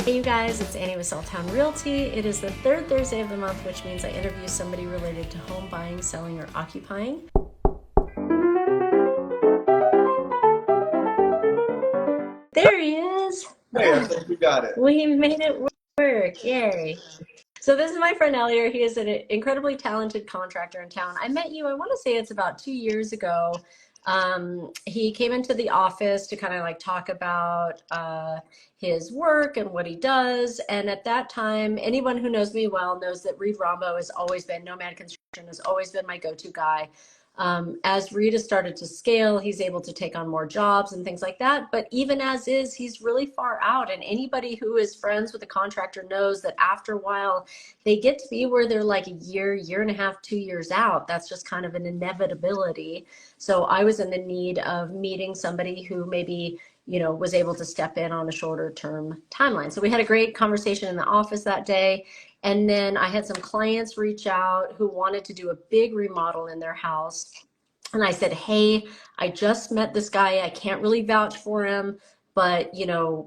Hey you guys, it's Annie with Southtown Realty. It is the third Thursday of the month, which means I interview somebody related to home buying, selling, or occupying. There he is. Hey, I think we got it. We made it work. Yay. So this is my friend Elier. He is an incredibly talented contractor in town. I met you, I want to say it's about 2 years ago. He came into the office to kind of like talk about his work and what he does. And at that time, anyone who knows me well knows that Reed Rombo has always been, Nomad Construction has always been my go-to guy. As Reed has started to scale, he's able to take on more jobs and things like that. But even as is, he's really far out. And anybody who is friends with a contractor knows that after a while, they get to be where they're like a year, year and a half, 2 years out. That's just kind of an inevitability. So I was in the need of meeting somebody who maybe, was able to step in on a shorter term timeline. So we had a great conversation in the office that day. And then I had some clients reach out who wanted to do a big remodel in their house. And I said, hey, I just met this guy. I can't really vouch for him, but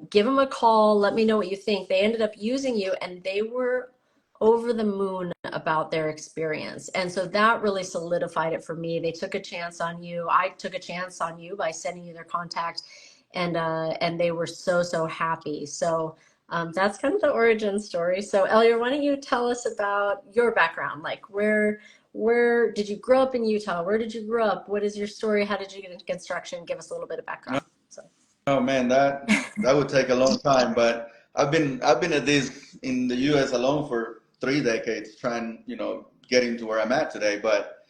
give him a call. Let me know what you think. They ended up using you and they were over the moon about their experience. And so that really solidified it for me. They took a chance on you. I took a chance on you by sending you their contact, and they were so happy. So that's kind of the origin story. So Elier, why don't you tell us about your background? Like where did you grow up in Utah? Where did you grow up? What is your story? How did you get into construction? Give us a little bit of background. So. Oh man, that would take a long time, but I've been at this in the US alone for 3 decades trying, get into where I'm at today. But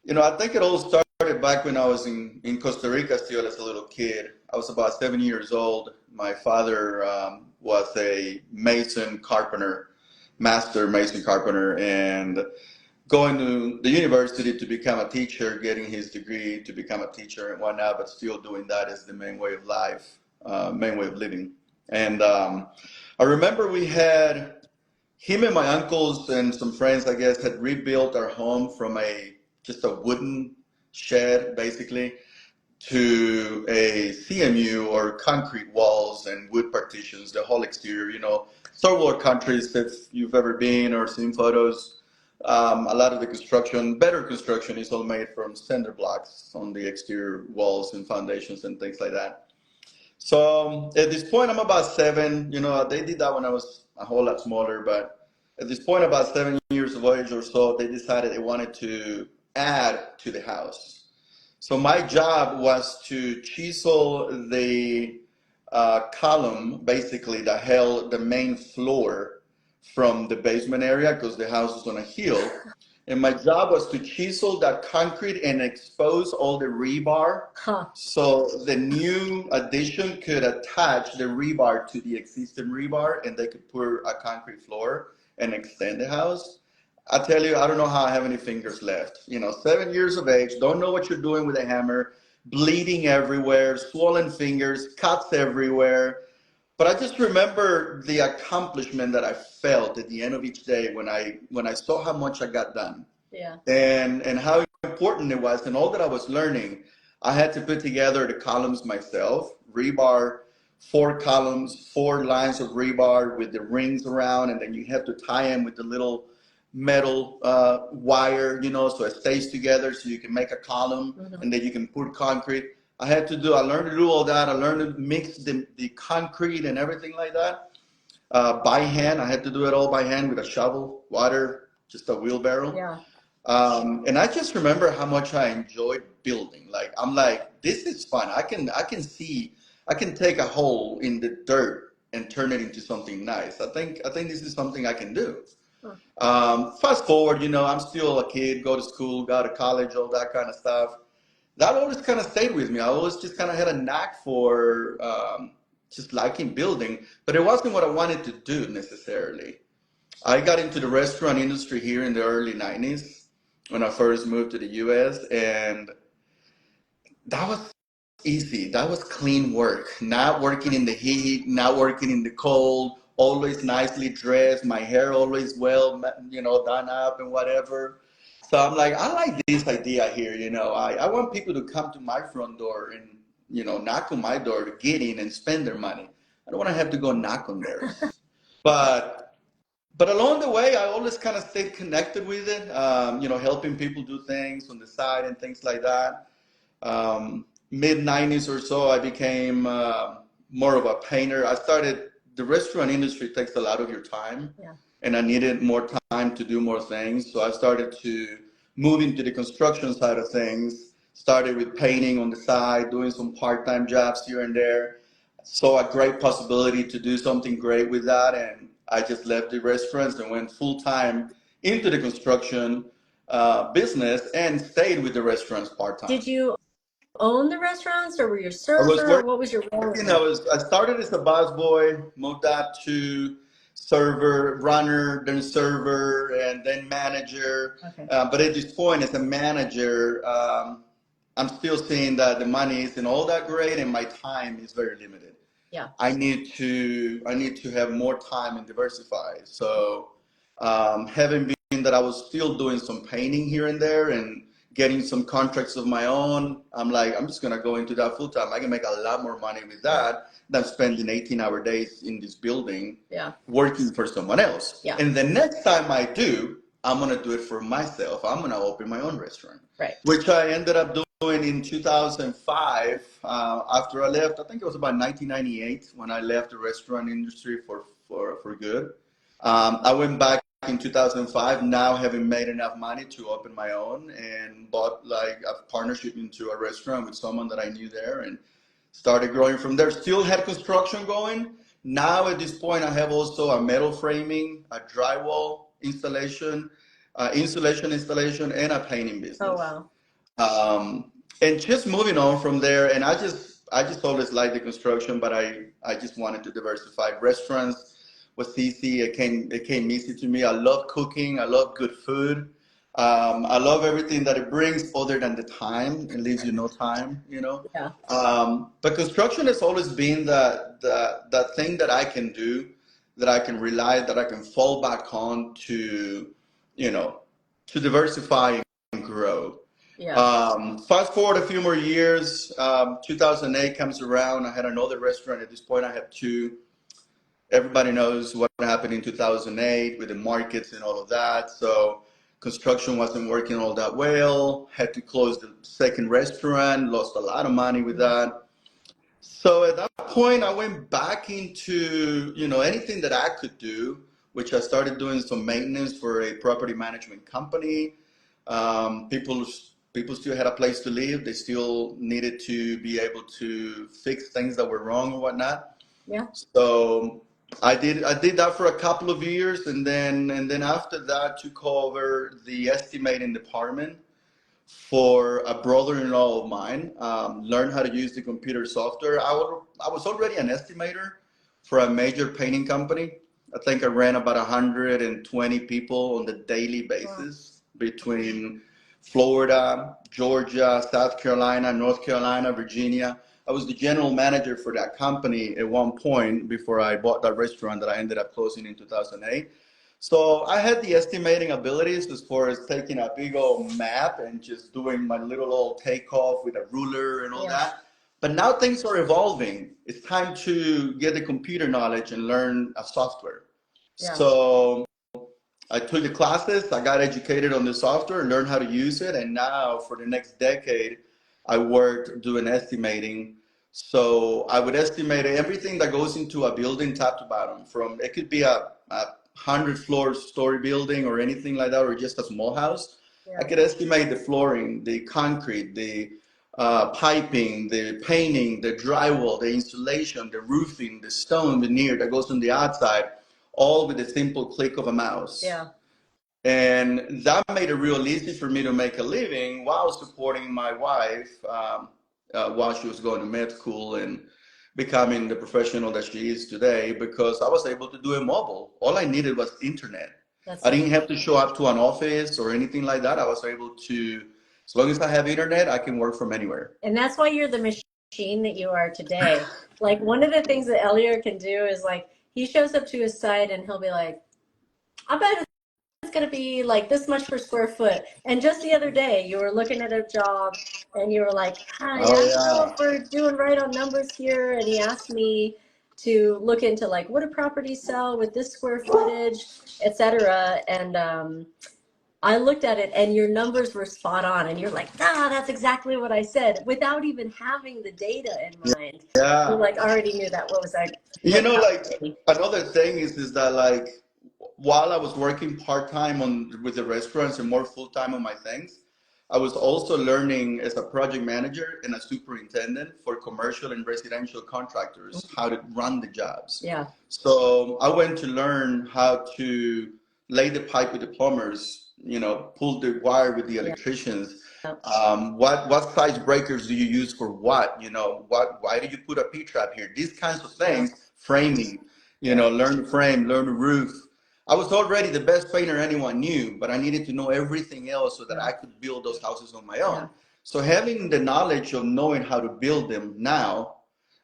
I think it all started back when I was in Costa Rica still as a little kid. I was about 7 years old. My father was a mason carpenter, master mason carpenter, and going to the university to become a teacher, getting his degree to become a teacher and whatnot, but still doing that as the main way of life, main way of living. And I remember we had him and my uncles and some friends, I guess, had rebuilt our home from just a wooden shed, basically, to a CMU or concrete walls and wood partitions, the whole exterior. Third world countries, if you've ever been or seen photos, a lot of the construction, better construction, is all made from cinder blocks on the exterior walls and foundations and things like that. So at this point, I'm about 7. They did that when I was a whole lot smaller, but at this point, about 7 years of age or so, they decided they wanted to add to the house. So my job was to chisel the column, basically, that held the main floor from the basement area, because the house was on a hill. And my job was to chisel that concrete and expose all the rebar, so the new addition could attach the rebar to the existing rebar and they could put a concrete floor and extend the house. I tell you, I don't know how I have any fingers left. 7 years of age, don't know what you're doing with a hammer, bleeding everywhere, swollen fingers, cuts everywhere. But I just remember the accomplishment that I felt at the end of each day when I saw how much I got done. Yeah. And how important it was, and all that I was learning. I had to put together the columns myself, rebar, 4 columns, 4 lines of rebar with the rings around, and then you have to tie them with the little metal wire, so it stays together so you can make a column, and then you can put concrete. I learned to do all that. I learned to mix the concrete and everything like that by hand. I had to do it all by hand with a shovel, water, just a wheelbarrow. Yeah. And I just remember how much I enjoyed building. I'm like, this is fun. I can take a hole in the dirt and turn it into something nice. I think this is something I can do. Fast forward, I'm still a kid, go to school, go to college, all that kind of stuff. That always kind of stayed with me. I always just kind of had a knack for just liking building, but it wasn't what I wanted to do necessarily. I got into the restaurant industry here in the early 90s when I first moved to the US, and that was easy. That was clean work. Not working in the heat, not working in the cold, always nicely dressed, my hair always well, done up and whatever. So I'm like, I like this idea here, I want people to come to my front door and, knock on my door to get in and spend their money. I don't want to have to go knock on theirs. But along the way, I always kind of stayed connected with it. Helping people do things on the side and things like that. Mid 90s or so, I became more of a painter. I started, the restaurant industry takes a lot of your time, Yeah. and I needed more time to do more things. So I started to move into the construction side of things, started with painting on the side, doing some part-time jobs here and there. Saw a great possibility to do something great with that, and I just left the restaurants and went full-time into the construction business and stayed with the restaurants part-time. Did you own the restaurants, or were you a I was server? What was your role in working. them? I started as a busboy, moved up to server, runner, then server, and then manager. Okay. But at this point, as a manager, I'm still seeing that the money isn't all that great, and my time is very limited. Yeah. I need to have more time and diversify. So, having been that I was still doing some painting here and there and getting some contracts of my own, I'm like, I'm just gonna go into that full time. I can make a lot more money with that than spending 18-hour days in this building, Yeah. working for someone else. Yeah. And the next time I do, I'm gonna do it for myself. I'm gonna open my own restaurant, Right. which I ended up doing in 2005. After I left, I think it was about 1998 when I left the restaurant industry for good. I went back in 2005, now having made enough money to open my own, and bought like a partnership into a restaurant with someone that I knew there, and started growing from there. Still had construction going. Now at this point, I have also a metal framing, a drywall installation, insulation installation, and a painting business. Oh, wow. And just moving on from there, and I just always liked the construction, but I just wanted to diversify. Restaurants was easy. It came easy to me. I love cooking. I love good food. I love everything that it brings, other than the time. It leaves you no time, you know. Yeah. But construction has always been the thing that I can do, that I can rely, that I can fall back on to, to diversify and grow. Yeah. Fast forward a few more years, 2008 comes around. I had another restaurant. At this point, I have two. Everybody knows what happened in 2008 with the markets and all of that. So construction wasn't working all that well. Had to close the second restaurant. Lost a lot of money with that. So at that point, I went back into, anything that I could do, which I started doing some maintenance for a property management company. People still had a place to live. They still needed to be able to fix things that were wrong or whatnot. Yeah. So I did that for a couple of years, and then after that, took over the estimating department for a brother-in-law of mine. Learned how to use the computer software. I was already an estimator for a major painting company. I think I ran about 120 people on the daily basis between Florida, Georgia, South Carolina, North Carolina, Virginia. I was the general manager for that company at one point before I bought that restaurant that I ended up closing in 2008. So I had the estimating abilities as far as taking a big old map and just doing my little old takeoff with a ruler and all that. But now things are evolving. It's time to get the computer knowledge and learn a software. Yeah. So I took the classes, I got educated on the software, learned how to use it, and now for the next decade, I worked doing estimating. So I would estimate everything that goes into a building top to bottom. From it could be a 100-floor story building or anything like that, or just a small house. Yeah. I could estimate the flooring, the concrete, the piping, the painting, the drywall, the insulation, the roofing, the stone veneer that goes on the outside, all with a simple click of a mouse. Yeah. And that made it real easy for me to make a living while supporting my wife while she was going to med school and becoming the professional that she is today, because I was able to do it mobile. All I needed was internet. I didn't have to show up to an office or anything like that. I was able to, as long as I have internet, I can work from anywhere. And that's why you're the machine that you are today. Like, one of the things that Elier can do is, like, he shows up to his site and he'll be like, I bet it's going to be like this much per square foot. And just the other day, you were looking at a job and you were like, hi, I don't know if we're doing right on numbers here. And he asked me, to look into like what do properties sell with this square footage, etc. And I looked at it and your numbers were spot on, and you're like, ah, that's exactly what I said, without even having the data in mind. You Yeah. like already knew that. What was that? You What know, top like another thing is that like while I was working part time on with the restaurants and more full time on my things, I was also learning as a project manager and a superintendent for commercial and residential contractors how to run the jobs. Yeah. So I went to learn how to lay the pipe with the plumbers, you know, pull the wire with the Yeah. electricians. Yeah. What size breakers do you use for what? You know, why do you put a P trap here? These kinds of Yeah. things, framing, you Yeah. know, learn to frame, learn to roof. I was already the best painter anyone knew, but I needed to know everything else so that Yeah. I could build those houses on my Yeah. own. So having the knowledge of knowing how to build them now,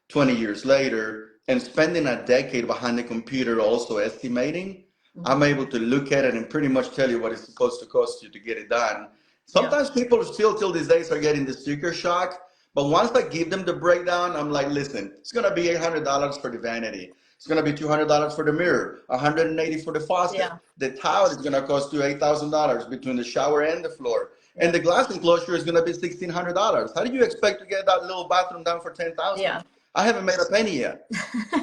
20 years later, and spending a decade behind the computer also estimating, I'm able to look at it and pretty much tell you what it's supposed to cost you to get it done. Yeah. Sometimes people still till these days are getting the sticker shock, but once I give them the breakdown, I'm like, listen, it's gonna be $800 for the vanity. It's gonna be $200 for the mirror, 180 for the faucet. Yeah. The tile is gonna cost you $8,000 between the shower and the floor. Yeah. And the glass enclosure is gonna be $1,600. How do you expect to get that little bathroom done for 10,000? Yeah. I haven't made a penny yet.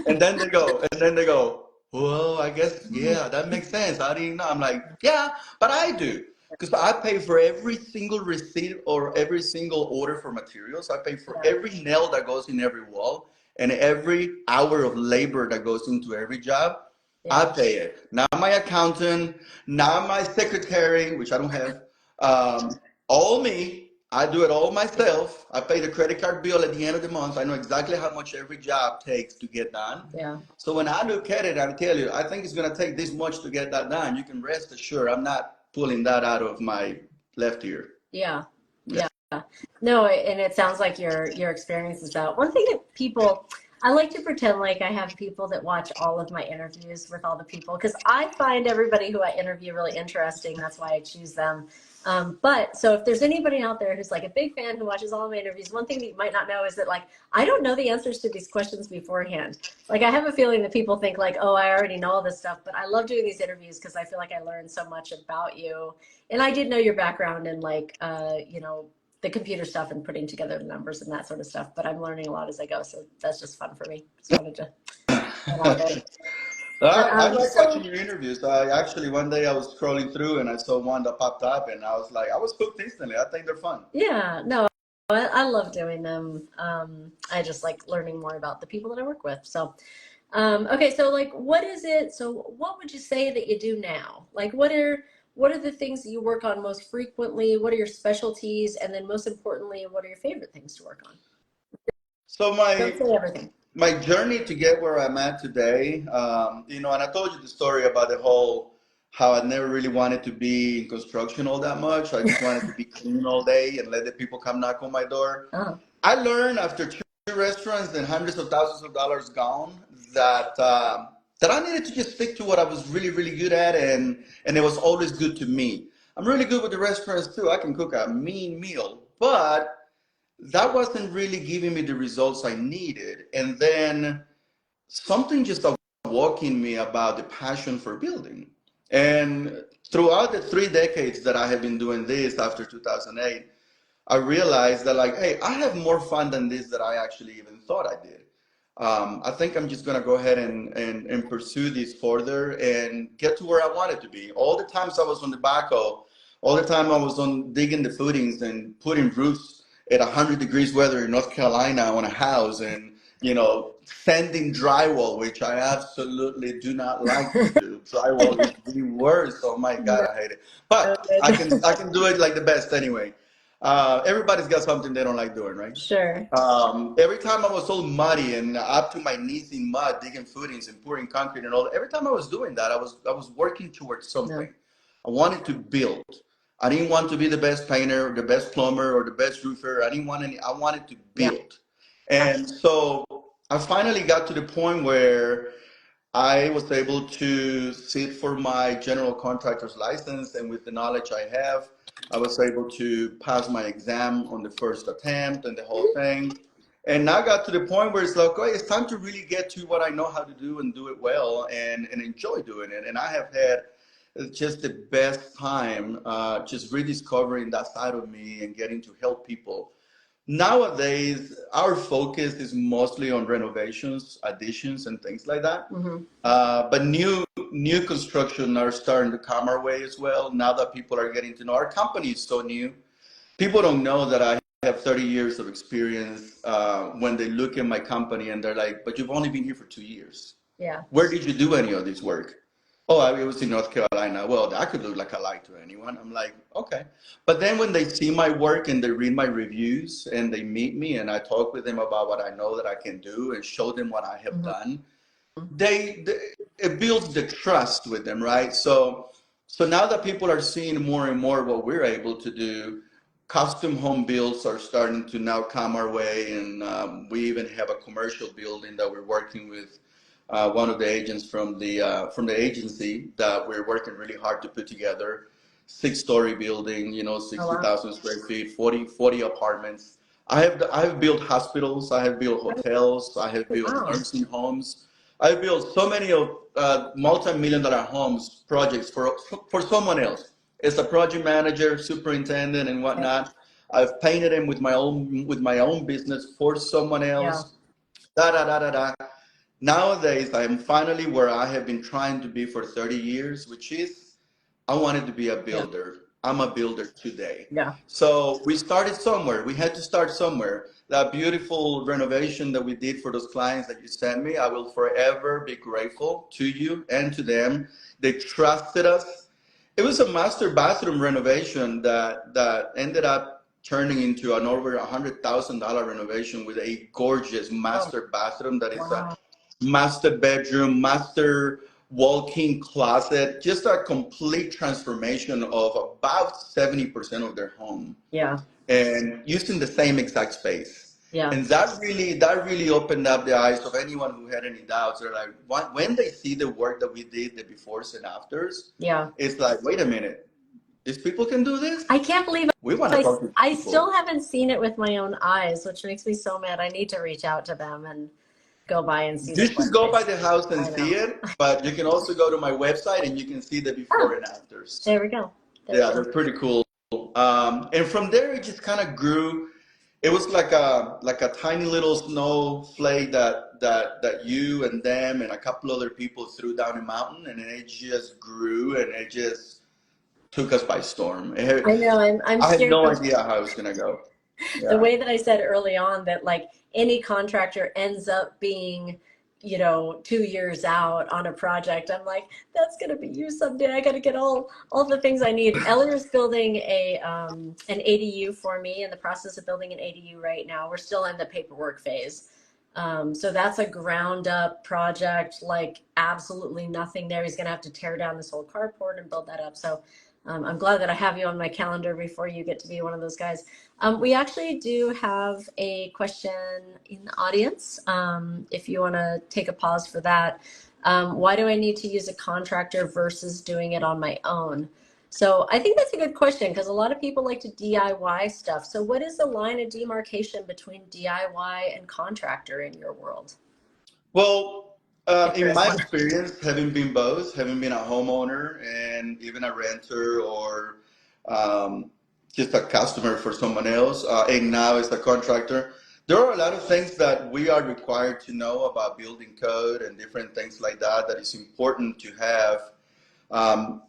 And then they go, well, I guess, yeah, that makes sense. I didn't know. I'm like, yeah, but I do. Because I pay for every single receipt or every single order for materials. I pay for Yeah. every nail that goes in every wall and every hour of labor that goes into every job. I Yeah. pay it. Not my accountant, not my secretary, which I don't have. All me. I do it all myself. I pay the credit card bill at the end of the month. I know exactly how much every job takes to get done. Yeah. So when I look at it, I tell you, I think it's going to take this much to get that done. You can rest assured I'm not pulling that out of my left ear. Yeah. Yeah. No, and it sounds like your experience is out. One thing that people, I like to pretend like I have people that watch all of my interviews with all the people because I find everybody who I interview really interesting. That's why I choose them. But so if there's anybody out there who's like a big fan who watches all of my interviews, one thing that you might not know is that like I don't know the answers to these questions beforehand. Like I have a feeling that people think like, oh, I already know all this stuff, but I love doing these interviews because I feel like I learned so much about you. And I did know your background and like, you know, the computer stuff and putting together the numbers and that sort of stuff, but I'm learning a lot as I go. So that's just fun for me. Just wanted to get out there. But, I like so watching your interviews. I actually, one day I was scrolling through and I saw one that popped up and I was like, I was hooked instantly. I think they're fun. yeah, no, I love doing them. I just like learning more about the people that I work with. So, okay. So like, what is it? So what would you say that you do now? Like, what are the things that you work on most frequently? What are your specialties? And then most importantly, what are your favorite things to work on? So Don't say everything. my journey to get where I'm at today, you know, and I told you the story about the whole how I never really wanted to be in construction all that much. I just wanted to be clean all day and let the people come knock on my door. Uh-huh. I learned after two restaurants and hundreds of thousands of dollars gone that that I needed to just stick to what I was really, really good at, and it was always good to me. I'm really good with the restaurants too. I can cook a mean meal, but that wasn't really giving me the results I needed. And then something just awoke in me about the passion for building. And throughout the 3 decades that I have been doing this after 2008, I realized that like, hey, I have more fun than this that I actually even thought I did. I think I'm just gonna go ahead and pursue this further and get to where I wanted to be. All the times I was on the backhoe, all the time I was on digging the footings and putting roofs at 100 degrees weather in North Carolina on a house, and you know, sanding drywall, which I absolutely do not like to do. Drywall is the worst. Oh my God, No, I hate it. But I can do it like the best anyway. Everybody's got something they don't like doing, right? sure. Every time I was all muddy and up to my knees in mud, digging footings and pouring concrete and all that, every time I was doing that, I was working towards something. No. I wanted to build. I didn't want to be the best painter or the best plumber or the best roofer. I didn't want any, I wanted to Yeah. build. And so I finally got to the point where I was able to sit for my general contractor's license, and with the knowledge I have, I was able to pass my exam on the first attempt and the whole thing. And now I got to the point where it's like, oh, it's time to really get to what I know how to do and do it well and enjoy doing it. And I have had just the best time just rediscovering that side of me and getting to help people. Nowadays, our focus is mostly on renovations, additions, and things like that. Mm-hmm. But new construction are starting to come our way as well. Now that people are getting to know our company is so new, people don't know that I have 30 years of experience when they look at my company and they're like, but you've only been here for 2 years. Yeah. Where did you do any of this work? Oh, I was in North Carolina. Well, that could look like a lie to anyone. I'm like, okay. But then when they see my work and they read my reviews and they meet me and I talk with them about what I know that I can do and show them what I have done, they it builds the trust with them, right? So now that people are seeing more and more what we're able to do, custom home builds are starting to now come our way, and we even have a commercial building that we're working with one of the agents from the agency that we're working really hard to put together. 6-story building, you know, Oh, wow. 60,000 square feet, 40 apartments. I have built hospitals, I have built hotels, I have built Wow. nursing homes. I've built so many of multi-million dollar homes projects for someone else. As a project manager, superintendent, and whatnot. I've painted them with my own business for someone Yeah. else. Da da da da da. Nowadays, I am finally where I have been trying to be for 30 years, which is I wanted to be a Yeah. builder. I'm a builder today. Yeah. So we started somewhere. We had to start somewhere. That beautiful renovation that we did for those clients that you sent me, I will forever be grateful to you and to them. They trusted us. It was a master bathroom renovation that ended up turning into an over $100,000 renovation with a gorgeous Oh, master bathroom that is a wow. master bedroom, master walk-in closet, just a complete transformation of about 70% of their home Yeah. and using the same exact space. Yeah. And that really opened up the eyes of anyone who had any doubts. They're like, when they see the work that we did, the befores and afters, Yeah. it's like, wait a minute, these people can do this? I can't believe We want to talk to I people. still haven't seen it with my own eyes, which makes me so mad. I need to reach out to them and go by and see You the should go by place. the house and I know. see it, but you can also go to my website and you can see the before Oh, and afters. there we go. There we Yeah, go. they're pretty cool. And from there, it just kind of grew. It was like a tiny little snowflake that you and them and a couple other people threw down a mountain, and it just grew and it just took us by storm. I know. I'm I had scared no of idea how it was gonna go. the Yeah. way that I said early on that like any contractor ends up being, 2 years out on a project. I'm like, that's gonna be you someday. I gotta get all the things I need. Ellier's building an ADU for me, in the process of building an ADU right now. We're still in the paperwork phase. So that's a ground up project, like absolutely nothing there. He's gonna have to tear down this whole carport and build that up. So I'm glad that I have you on my calendar before you get to be one of those guys. We actually do have a question in the audience. If you want to take a pause for that. Why do I need to use a contractor versus doing it on my own? So I think that's a good question because a lot of people like to DIY stuff. So what is the line of demarcation between DIY and contractor in your world? Well, If there in is my one. experience, having been both, having been a homeowner and even a renter or um, just a customer for someone else, and now as a contractor, there are a lot of things that we are required to know about building code and different things like that that is important to have. Um,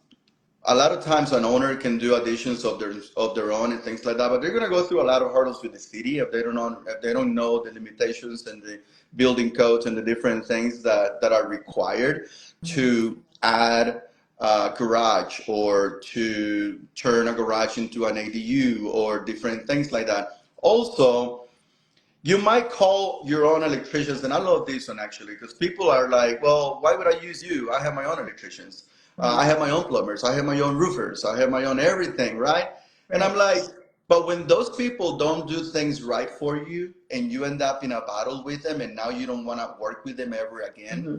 a lot of times an owner can do additions of their own and things like that, but they're going to go through a lot of hurdles with the city if they don't know the limitations and the building codes and the different things that are required to add a garage or to turn a garage into an ADU or different things like that. Also, you might call your own electricians, and I love this one actually, because people are like, well, why would I use you? I have my own electricians. I have my own plumbers. I have my own roofers. I have my own everything, right? And Right. I'm like, but when those people don't do things right for you and you end up in a battle with them and now you don't want to work with them ever again, Mm-hmm.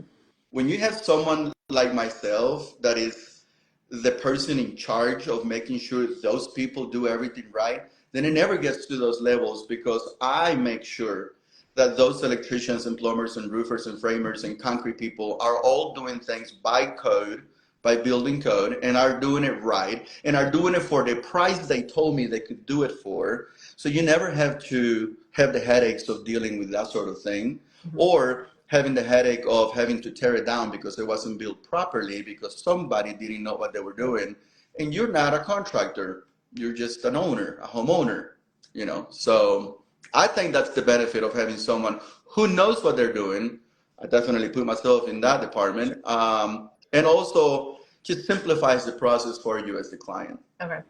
when you have someone like myself that is the person in charge of making sure those people do everything right, then it never gets to those levels because I make sure that those electricians and plumbers and roofers and framers and concrete people are all doing things by code, by building code, and are doing it right, and are doing it for the price they told me they could do it for. So you never have to have the headaches of dealing with that sort of thing, or having the headache of having to tear it down because it wasn't built properly because somebody didn't know what they were doing. And you're not a contractor, you're just an owner, a homeowner, you know. So I think that's the benefit of having someone who knows what they're doing. I definitely put myself in that department. And also just simplifies the process for you as the client. Okay.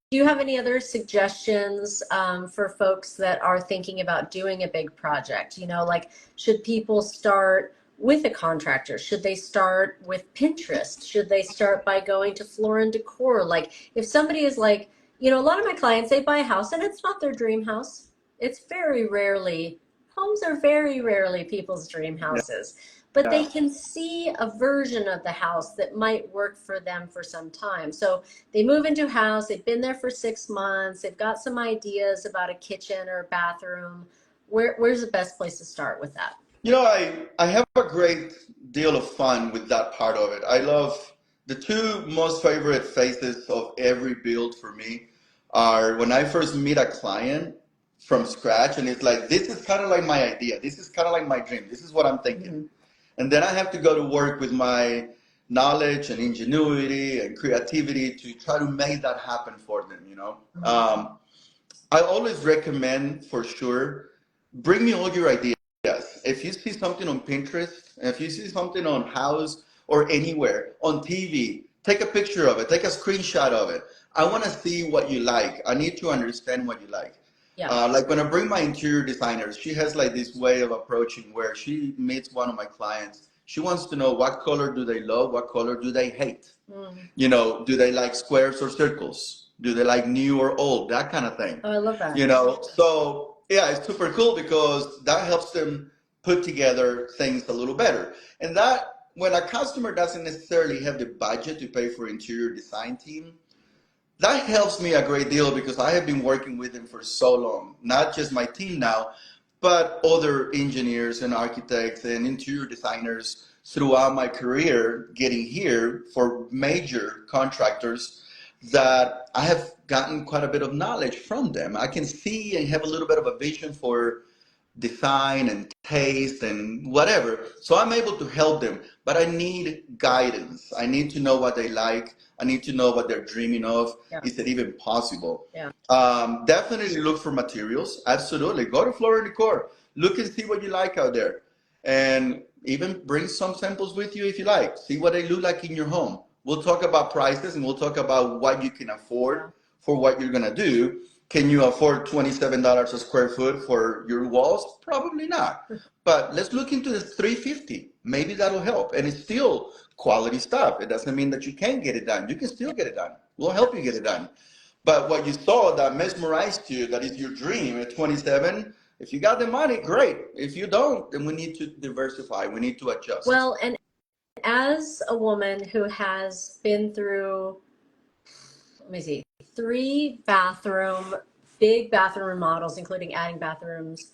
Do you have any other suggestions for folks that are thinking about doing a big project? You know, like, should people start with a contractor? Should they start with Pinterest? Should they start by going to Floor and Decor? Like, if somebody is like, you know, a lot of my clients, they buy a house and it's not their dream house. It's very rarely, homes are very rarely people's dream houses. But they can see a version of the house that might work for them for some time. So they move into a house, they've been there for 6 months, they've got some ideas about a kitchen or a bathroom. Where's the best place to start with that? You know, I have a great deal of fun with that part of it. I love the two most favorite phases of every build for me are when I first meet a client from scratch and it's like, this is kind of like my idea. This is kind of like my dream. This is what I'm thinking. And then I have to go to work with my knowledge and ingenuity and creativity to try to make that happen for them, you know. I always recommend, for sure, bring me all your ideas. If you see something on Pinterest, if you see something on House or anywhere, on TV, take a picture of it, take a screenshot of it. I want to see what you like. I need to understand what you like. Like when I bring my interior designers, she has like this way of approaching where she meets one of my clients. She wants to know what color do they love, what color do they hate. You know, do they like squares or circles? Do they like new or old? That kind of thing. Oh, I love that. You know, so yeah, it's super cool because that helps them put together things a little better. And that when a customer doesn't necessarily have the budget to pay for interior design team, that helps me a great deal because I have been working with them for so long, not just my team now, but other engineers and architects and interior designers throughout my career getting here for major contractors that I have gotten quite a bit of knowledge from them. I can see and have a little bit of a vision for design and taste and whatever. So I'm able to help them, but I need guidance. I need to know what they like. I need to know what they're dreaming of. Is it even possible? Definitely look for materials. Absolutely. Go to Floor and Decor. Look and see what you like out there. And even bring some samples with you if you like. See what they look like in your home. We'll talk about prices and we'll talk about what you can afford for what you're going to do. Can you afford $27 a square foot for your walls? Probably not. But let's look into the $350. Maybe that'll help. And it's still quality stuff. It doesn't mean that you can't get it done. You can still get it done. We'll help you get it done. But what you saw that mesmerized you, that is your dream at 27, if you got the money, great. If you don't, then we need to diversify. We need to adjust. Well, and as a woman who has been through, let me see, 3 big bathroom remodels, including adding bathrooms,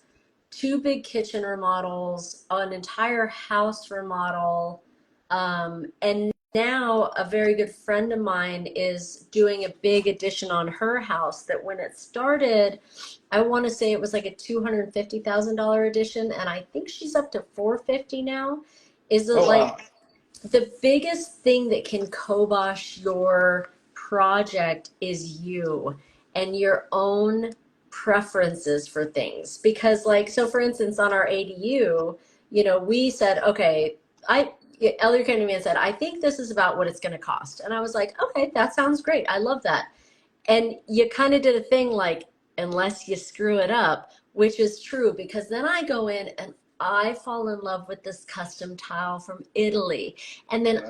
2 big kitchen remodels, an entire house remodel, and now a very good friend of mine is doing a big addition on her house that when it started, I want to say it was like a $250,000 addition, and I think she's up to $450 now. Is it wow. The biggest thing that can kibosh your project is you and your own preferences for things. Because like, so for instance, on our ADU, you know, we said, okay, Elier came to me and said, I think this is about what it's going to cost. And I was like, okay, that sounds great. I love that. And you kind of did a thing like, unless you screw it up, which is true, because then I go in and I fall in love with this custom tile from Italy. And then,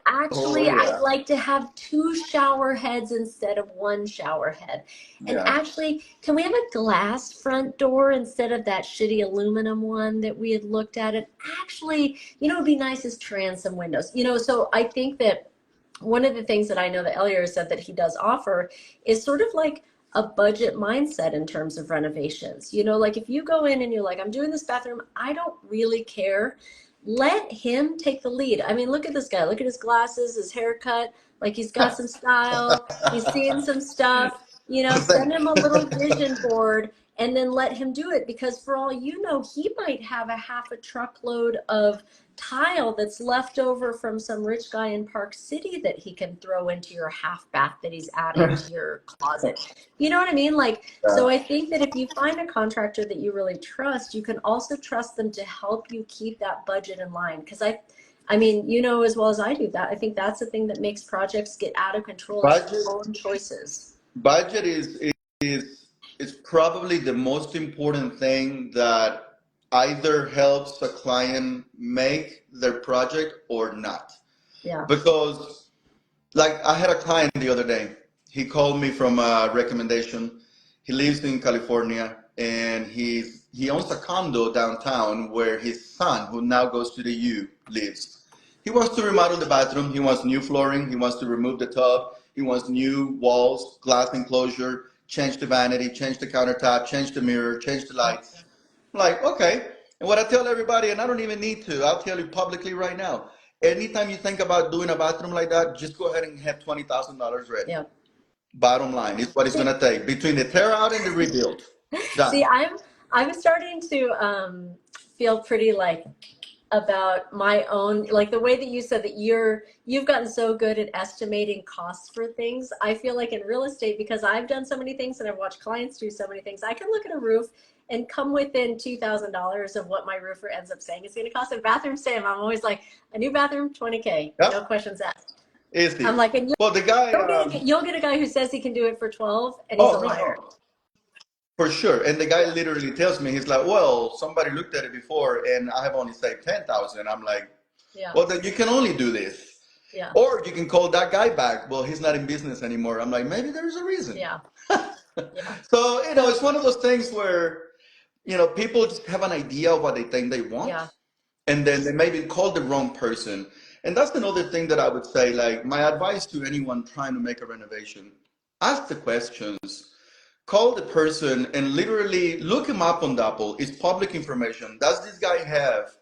I'd like to have 2 shower heads instead of 1 shower head. And actually, can we have a glass front door instead of that shitty aluminum one that we had looked at? And actually, you know, it'd be nice is transom windows. You know, so I think that one of the things that I know that Elier said that he does offer is sort of like a budget mindset in terms of renovations. You know, like if you go in and you're like, I'm doing this bathroom, I don't really care. Let him take the lead. I mean, look at this guy. Look at his glasses, his haircut. Like he's got some style. He's seeing some stuff. You know, send him a little vision board and then let him do it, because for all you know, he might have a half a truckload of tile that's left over from some rich guy in Park City that he can throw into your half bath that he's adding to your closet. You know what I mean? Like, so I think that if you find a contractor that you really trust, you can also trust them to help you keep that budget in line. Because I mean, you know as well as I do that, I think that's the thing that makes projects get out of control, is Budget, your own choices. budget is probably the most important thing that either helps a client make their project or not. Yeah. Because like I had a client the other day. He called me from a recommendation. He lives in California and he owns a condo downtown where his son, who now goes to the U, lives. He wants to remodel the bathroom. He wants new flooring. He wants to remove the tub. He wants new walls, glass enclosure, change the vanity, change the countertop, change the mirror, change the lights. I'm like, okay. And what I tell everybody, and I don't even need to, I'll tell you publicly right now. Anytime you think about doing a bathroom like that, just go ahead and have $20,000 ready. Yeah. Bottom line is what it's going to take between the tear out and the rebuild. Done. See, I'm starting to feel pretty like about my own, like the way that you said that you've gotten so good at estimating costs for things. I feel like in real estate, because I've done so many things and I've watched clients do so many things, I can look at a roof and come within $2,000 of what my roofer ends up saying it's going to cost. A bathroom, same. I'm always like, a new bathroom, $20K, Yep. no questions asked. Easy. I'm like, and Well, the guy, you'll get a guy who says he can do it for 12 and he's a liar. no. For sure. And the guy literally tells me, he's like, well, somebody looked at it before and I have only saved 10,000. I'm like, Yeah. well, then you can only do this. Yeah. Or you can call that guy back. Well, he's not in business anymore. I'm like, maybe there's a reason. Yeah. Yeah. So, you know, it's one of those things where, you know, people just have an idea of what they think they want. Yeah. And then they maybe call the wrong person. And that's another thing that I would say, like my advice to anyone trying to make a renovation, ask the questions. Call the person and literally look him up on Apple. It's public information. Does this guy have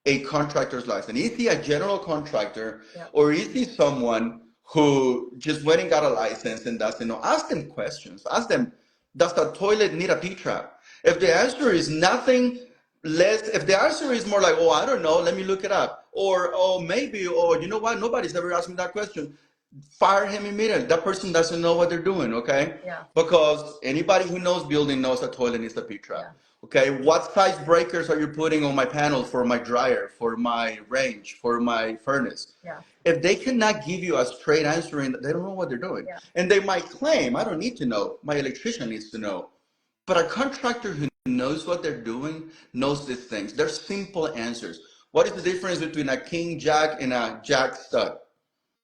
a contractor's license? Is he a general contractor, Yeah. or is he someone who just went and got a license and doesn't know? Ask them questions. Ask them, does the toilet need a P-trap? If the answer is nothing less, if the answer is more like, oh, I don't know, let me look it up. Or, oh, maybe, or you know what, nobody's ever asked me that question. Fire him immediately. That person doesn't know what they're doing, okay? Yeah. Because anybody who knows building knows a toilet needs a P-trap. Yeah. Okay, what size breakers are you putting on my panel for my dryer, for my range, for my furnace? Yeah. If they cannot give you a straight answer, they don't know what they're doing. Yeah. And they might claim, I don't need to know, my electrician needs to know. But a contractor who knows what they're doing knows these things. They're simple answers. What is the difference between a king jack and a jack stud?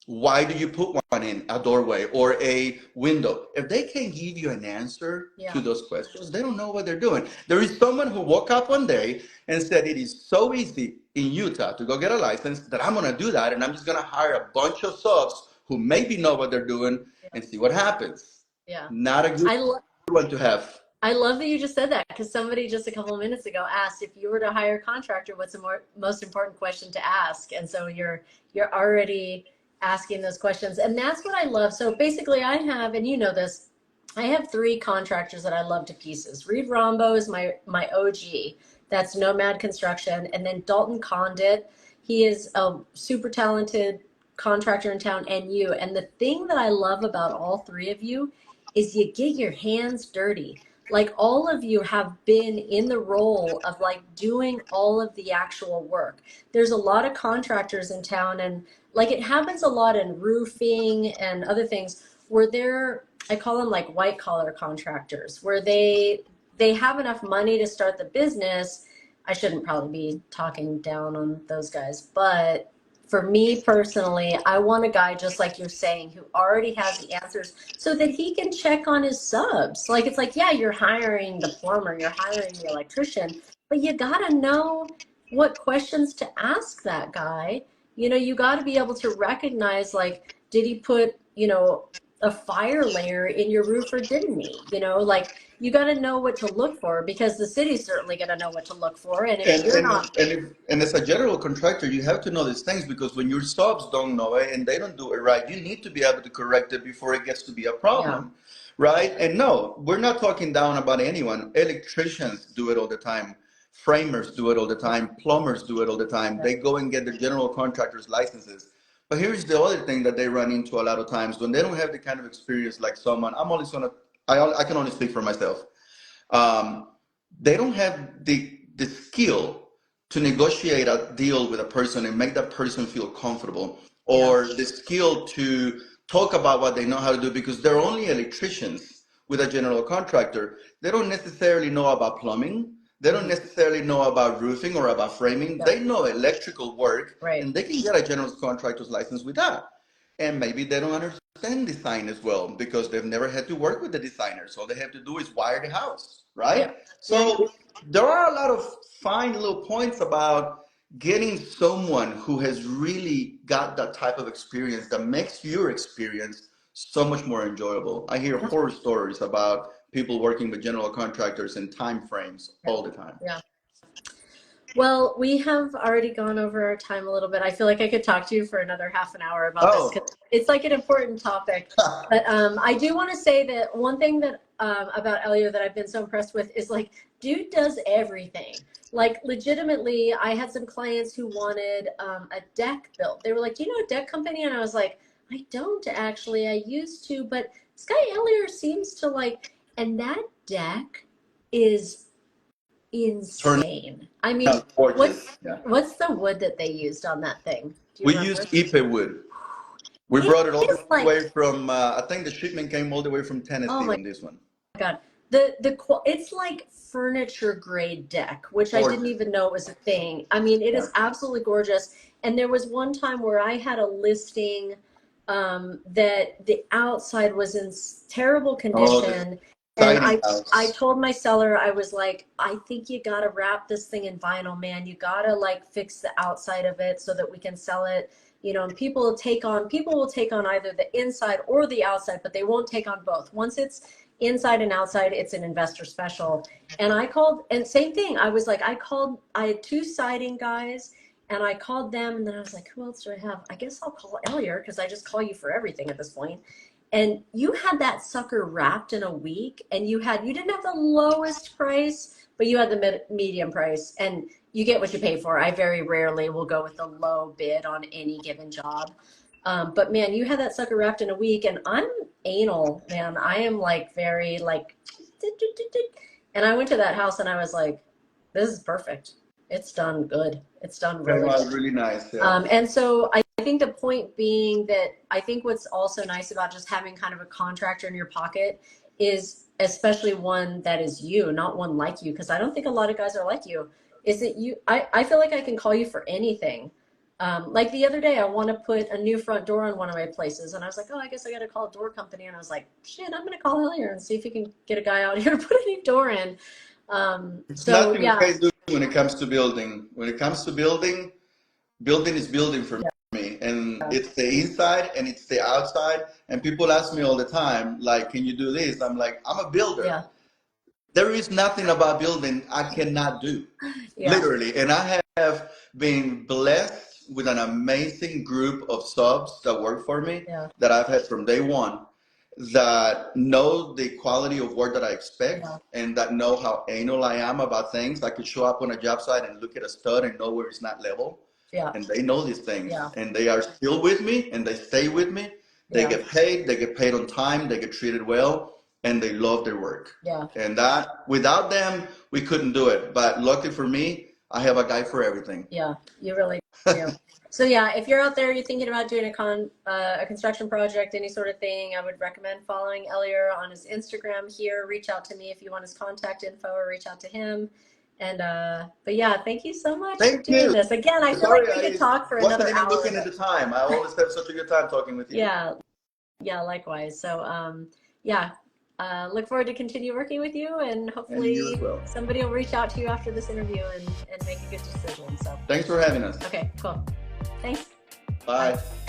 Why do you put one in a doorway or a window? If they can't give you an answer to those questions, they don't know what they're doing. There is someone who woke up one day and said, it is so easy in Utah to go get a license that I'm going to do that. And I'm just going to hire a bunch of subs who maybe know what they're doing and see what happens. Yeah. Not a good one to have. I love that you just said that, because somebody just a couple of minutes ago asked, if you were to hire a contractor, what's the most important question to ask? And so you're already asking those questions. And that's what I love. So basically I have, and you know this, I have 3 contractors that I love to pieces. Reed Rombo is my OG. That's Nomad Construction. And then Dalton Condit. He is a super talented contractor in town, and you. And the thing that I love about all 3 of you is you get your hands dirty. Like all of you have been in the role of like doing all of the actual work. There's a lot of contractors in town, and like it happens a lot in roofing and other things where I call them like white collar contractors, where they have enough money to start the business. I shouldn't probably be talking down on those guys, but for me personally, I want a guy just like you're saying who already has the answers so that he can check on his subs. Like it's like, yeah, you're hiring the plumber, you're hiring the electrician, but you gotta know what questions to ask that guy. You know, you got to be able to recognize, like, did he put, you know, a fire layer in your roof or didn't he? You know, like you got to know what to look for because the city's certainly going to know what to look for. And if And you're and not, and as a general contractor, you have to know these things because when your subs don't know it and they don't do it right, you need to be able to correct it before it gets to be a yeah, problem, right? And no, we're not talking down about anyone. Electricians do it all the time. Framers do it all the time. Plumbers do it all the time. yeah, They go and get their general contractors licenses. But here's the other thing that they run into a lot of times when they don't have the kind of experience like someone. I can only speak for myself. um, they don't have the skill to negotiate a deal with a person and make that person feel comfortable, yeah, or the skill to talk about what they know how to do because they're only electricians with a general contractor. They don't necessarily know about plumbing. They don't mhm, necessarily know about roofing or about framing. yeah, They know electrical work right, and they can get a general contractor's license with that. And maybe they don't understand design as well because they've never had to work with the designers. All they have to do is wire the house, yeah, right? yeah, So there are a lot of fine little points about getting someone who has really got that type of experience that makes your experience so much more enjoyable. I hear yeah, horror stories about people working with general contractors and time frames yeah, all the time. yeah. Well, we have already gone over our time a little bit. I feel like I could talk to you for another half an hour about this Oh, because it's like an important topic. But I do want to say that one thing that about Elier that I've been so impressed with is like, dude does everything. Like, legitimately, I had some clients who wanted a deck built. They were like, "Do you know a deck company?" And I was like, "I don't actually. I used to, but this guy Elier seems to like." And that deck is turned insane. I mean, out gorgeous. what's Yeah. what's the wood that they used on that thing? Do you We remember? used Ipe wood. We It brought it all is the like, way from, I think the shipment came all the way from oh Tennessee my on this one. God. It's like furniture grade deck, which I didn't Gorgeous. even know was a thing. I mean, it Yeah. is absolutely gorgeous. And there was one time where I had a listing that the outside was in terrible Oh, this condition. And siding I house. told my seller, I was like, I think you gotta wrap this thing in vinyl, man. You gotta like fix the outside of it so that we can sell it. You know, and people will take on either the inside or the outside, but they won't take on both. Once it's inside and outside, it's an investor special. And I called, and same thing. I was like, I had two siding guys and I called them and then I was like, who else do I have? I guess I'll call Elier because I just call you for everything at this point. And you had that sucker wrapped in a week and you didn't have the lowest price, but you had the medium price and you get what you pay for. I very rarely will go with the low bid on any given job. But man, you had that sucker wrapped in a week and I'm anal, man. I am like very like, and I went to that house and I was like, this is perfect. It's done good. It's done That really was good. really nice. Yeah. And so I think the point being that I think what's also nice about just having kind of a contractor in your pocket is especially one that is you, not one like you, because I don't think a lot of guys are like you. Is that I feel like I can call you for anything. Like the other day, I want to put a new front door in one of my places, and I was like, oh, I guess I got to call a door company. And I was like, shit, I'm going to call Elier and see if he can get a guy out here to put a new door in. It's So nothing yeah, they do when it comes to building. When it comes to building, building is building for yeah, me. And it's the inside and it's the outside. And people ask me all the time, like, can you do this? I'm like, I'm a builder. yeah, There is nothing about building I cannot do, yeah, literally. And I have been blessed with an amazing group of subs that work for me yeah, that I've had from day one that know the quality of work that I expect yeah, and that know how anal I am about things. I could show up on a job site and look at a stud and know where it's not level. yeah, And they know these things yeah, and they are still with me and they stay with me. yeah, They get paid on time, they get treated well, and they love their work. yeah. And that without them, we couldn't do it. But lucky for me, I have a guy for everything. Yeah, you really do. So yeah, if you're out there, you're thinking about doing a construction project, any sort of thing, I would recommend following Elier on his Instagram here. Reach out to me if you want his contact info or reach out to him. And but yeah, thank you so much for Thank doing you. this. Again, I feel Sorry, like we could I talk for wasn't another even hour, looking at but the time. I always have such a good time talking with you. yeah, yeah, likewise. So yeah, look forward to continue working with you and And you as hopefully well. somebody will reach out to you after this interview and make a good decision. So Thanks for having us. okay, cool. Thanks. Bye. Bye.